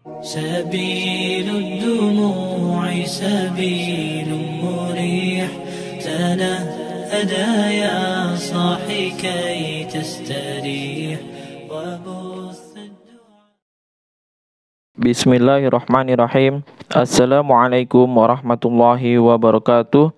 سبيل الدموع سبيل مريح تنهدى يا صاحي كي تستريح Bismillahirrahmanirrahim. Assalamualaikum warahmatullahi wabarakatuh.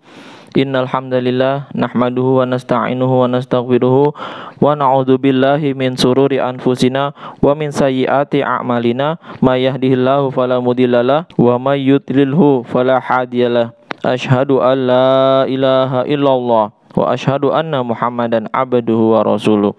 Innal hamdalillah nahmaduhu wa nasta'inuhu wa nastaghfiruhu wa na'udzu billahi min sururi anfusina wa min sayyiati a'malina may yahdihillahu fala mudhillalah wa may yudlilhu fala hadiyalah. Asyhadu an la ilaha illallah wa asyhadu anna Muhammadan abduhu wa rasuluh.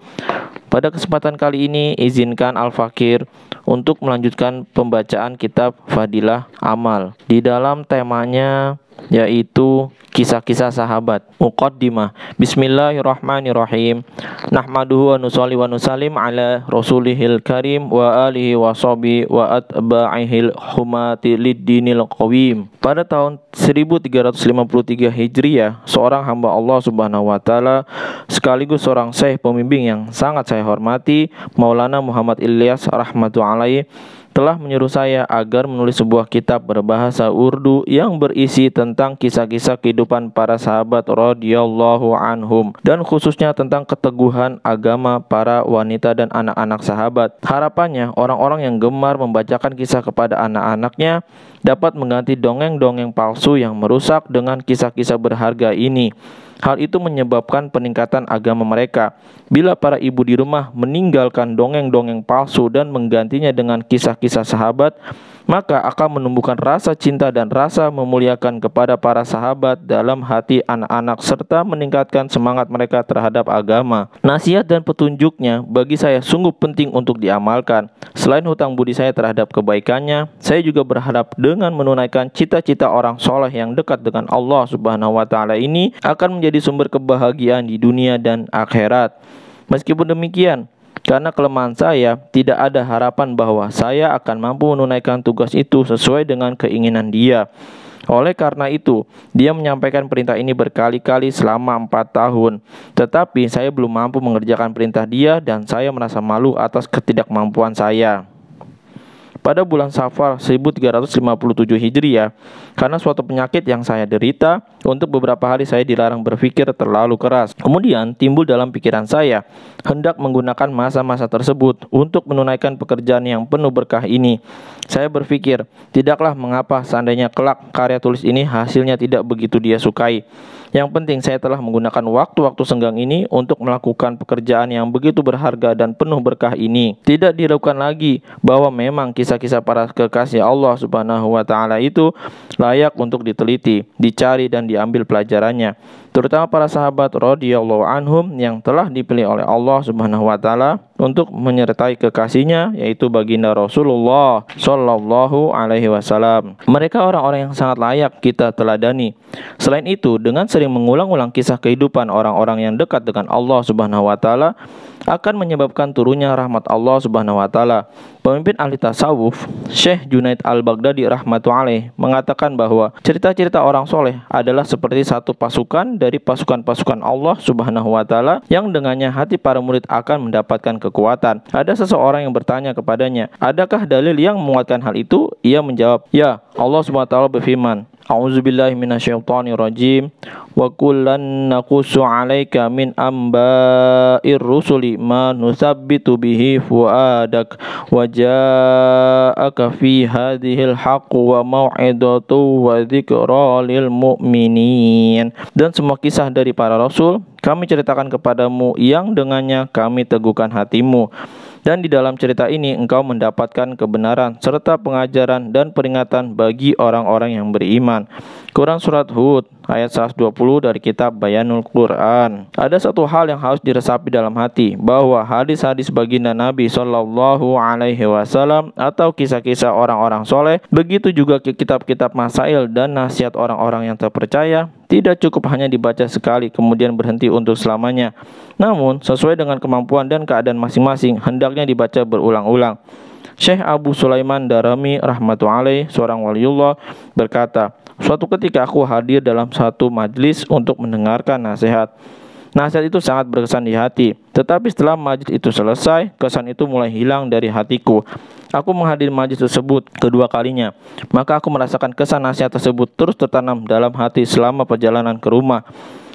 Pada kesempatan kali ini izinkan Al-Fakir untuk melanjutkan pembacaan kitab Fadilah Amal. Di dalam temanya yaitu kisah-kisah sahabat. Muqaddimah. Bismillahirrahmanirrahim. Nahmaduhu wa nusalli wa nusallim ala rasulihil karim wa alihi wa sahbihi wa atba'ihil humati lid-dinil qawim. Pada tahun 1353 Hijriah, seorang hamba Allah Subhanahu wa taala sekaligus seorang syekh pembimbing yang sangat saya hormati, Maulana Muhammad Ilyas rahmatullahi telah menyuruh saya agar menulis sebuah kitab berbahasa Urdu yang berisi tentang kisah-kisah kehidupan para sahabat radhiyallahu anhum dan khususnya tentang keteguhan agama para wanita dan anak-anak sahabat. Harapannya orang-orang yang gemar membacakan kisah kepada anak-anaknya dapat mengganti dongeng-dongeng palsu yang merusak dengan kisah-kisah berharga ini. Hal itu menyebabkan peningkatan agama mereka. Bila para ibu di rumah meninggalkan dongeng-dongeng palsu dan menggantinya dengan kisah-kisah sahabat, maka akan menumbuhkan rasa cinta dan rasa memuliakan kepada para sahabat dalam hati anak-anak serta meningkatkan semangat mereka terhadap agama. Nasihat dan petunjuknya bagi saya sungguh penting untuk diamalkan. Selain hutang budi saya terhadap kebaikannya, saya juga berharap dengan menunaikan cita-cita orang soleh yang dekat dengan Allah Subhanahu wa taala ini akan menjadi sumber kebahagiaan di dunia dan akhirat. Meskipun demikian, karena kelemahan saya, tidak ada harapan bahwa saya akan mampu menunaikan tugas itu sesuai dengan keinginan dia. Oleh karena itu, dia menyampaikan perintah ini berkali-kali selama 4 tahun. Tetapi saya belum mampu mengerjakan perintah dia dan saya merasa malu atas ketidakmampuan saya. Pada bulan Safar 1357 Hijriah, karena suatu penyakit yang saya derita, untuk beberapa hari saya dilarang berpikir terlalu keras. Kemudian timbul dalam pikiran saya, hendak menggunakan masa-masa tersebut untuk menunaikan pekerjaan yang penuh berkah ini. Saya berpikir, tidaklah mengapa seandainya kelak karya tulis ini hasilnya tidak begitu dia sukai. Yang penting saya telah menggunakan waktu-waktu senggang ini untuk melakukan pekerjaan yang begitu berharga dan penuh berkah ini. Tidak diragukan lagi bahwa memang kisah-kisah para kekasih Allah Subhanahu wa taala itu layak untuk diteliti, dicari dan diambil pelajarannya. Terutama para sahabat radhiyallahu anhum yang telah dipilih oleh Allah Subhanahu wa taala untuk menyertai kekasihnya, yaitu baginda Rasulullah sallallahu alaihi wasallam. Mereka orang-orang yang sangat layak kita teladani. Selain itu, dengan sering mengulang-ulang kisah kehidupan orang-orang yang dekat dengan Allah Subhanahu wa taala akan menyebabkan turunnya rahmat Allah Subhanahu wa taala. Pemimpin ahli tasawuf, Syekh Junaid Al-Baghdadi rahmatullahi mengatakan bahwa cerita-cerita orang soleh adalah seperti satu pasukan dari pasukan-pasukan Allah Subhanahu wa taala yang dengannya hati para murid akan mendapatkan kekuatan. Ada seseorang yang bertanya kepadanya, "Adakah dalil yang menguatkan hal itu?" Ia menjawab, "Ya, Allah Subhanahu wa taala berfirman, A'udzubillahi minasyaitonirrajim. Wa kullan naqussu 'alaika min amba'ir rusuli ma nusabbitu bihi fuadak wa ja'aka fi hadhil haqq wa mau'izatu wa dzikra lil mu'minin." Dan semua kisah dari para rasul kami ceritakan kepadamu yang dengannya kami teguhkan hatimu. Dan di dalam cerita ini engkau mendapatkan kebenaran serta pengajaran dan peringatan bagi orang-orang yang beriman. Quran Surat Hud ayat 120 dari kitab Bayanul Quran. Ada satu hal yang harus diresapi dalam hati, bahwa hadis-hadis baginda Nabi Shallallahu alaihi wasallam atau kisah-kisah orang-orang soleh, begitu juga kitab-kitab masail dan nasihat orang-orang yang terpercaya, tidak cukup hanya dibaca sekali kemudian berhenti untuk selamanya. Namun sesuai dengan kemampuan dan keadaan masing-masing, hendaknya dibaca berulang-ulang. Syekh Abu Sulaiman Darimi rahmatullahi seorang waliullah berkata, "Suatu ketika aku hadir dalam satu majlis untuk mendengarkan nasihat. Nasihat itu sangat berkesan di hati. Tetapi setelah majelis itu selesai, kesan itu mulai hilang dari hatiku. Aku menghadiri majelis tersebut kedua kalinya. Maka aku merasakan kesan nasihat tersebut terus tertanam dalam hati selama perjalanan ke rumah.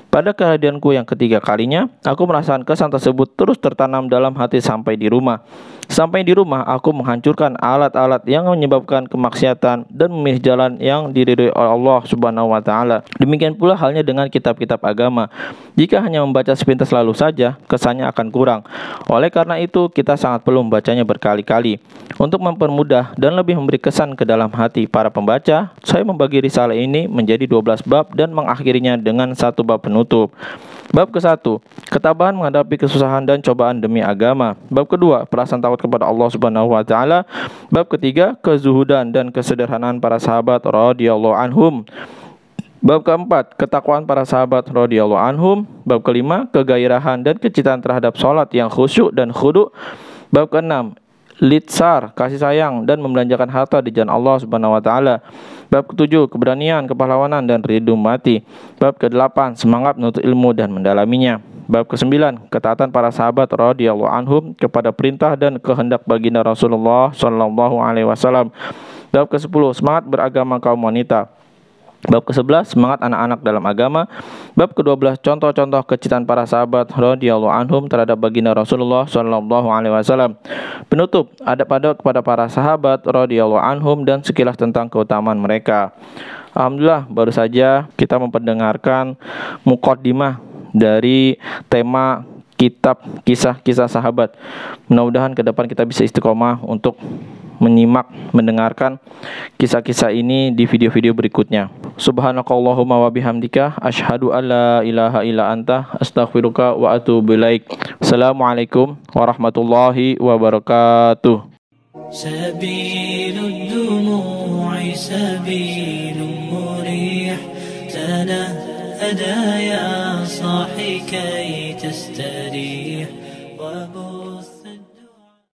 Pada kehadiranku yang ketiga kalinya, aku merasakan kesan tersebut terus tertanam dalam hati sampai di rumah. Sampai di rumah, aku menghancurkan alat-alat yang menyebabkan kemaksiatan dan memilih jalan yang diridhoi oleh Allah Subhanahu wa taala. Demikian pula halnya dengan kitab-kitab agama. Jika hanya membaca sepintas lalu saja, kesannya akan kurang. Oleh karena itu, kita sangat perlu membacanya berkali-kali. Untuk mempermudah dan lebih memberi kesan ke dalam hati para pembaca, saya membagi risalah ini menjadi 12 bab dan mengakhirinya dengan satu bab penutup. Bab ke-1, ketabahan menghadapi kesusahan dan cobaan demi agama. Bab kedua, perasaan takut kepada Allah Subhanahu wa taala. Bab ketiga, kezuhudan dan kesederhanaan para sahabat radhiyallahu anhum. Bab keempat, ketakwaan para sahabat radhiyallahu anhum. Bab kelima, kegairahan dan kecintaan terhadap sholat yang khusyuk dan khudu'. Bab keenam, litsar, kasih sayang dan membelanjakan harta di jalan Allah Subhanahu wa taala. Bab ketujuh, keberanian, kepahlawanan dan ridho mati. Bab ke-8, semangat menuntut ilmu dan mendalaminya. Bab ke-9, ketaatan para sahabat radhiyallahu anhum kepada perintah dan kehendak baginda Rasulullah sallallahu alaihi wasallam. Bab ke-10, semangat beragama kaum wanita. Bab ke-11, semangat anak-anak dalam agama. Bab ke-12, contoh-contoh kecintaan para sahabat radhiyallahu anhum terhadap baginda Rasulullah sallallahu alaihi wasallam. Penutup, adab-adab kepada para sahabat radhiyallahu anhum dan sekilas tentang keutamaan mereka. Alhamdulillah, baru saja kita memperdengarkan muqaddimah dari tema kitab kisah-kisah sahabat. Mudah-mudahan ke depan kita bisa istiqomah untuk menyimak, mendengarkan kisah-kisah ini di video-video berikutnya. Subhanakallahumma wa bihamdika asyhadu an la ilaha illa anta astaghfiruka wa atubu ilaik. Assalamualaikum warahmatullahi wabarakatuh. Sabilud dumu'i sabilun murih tanahada ya sahi kay tastarih wa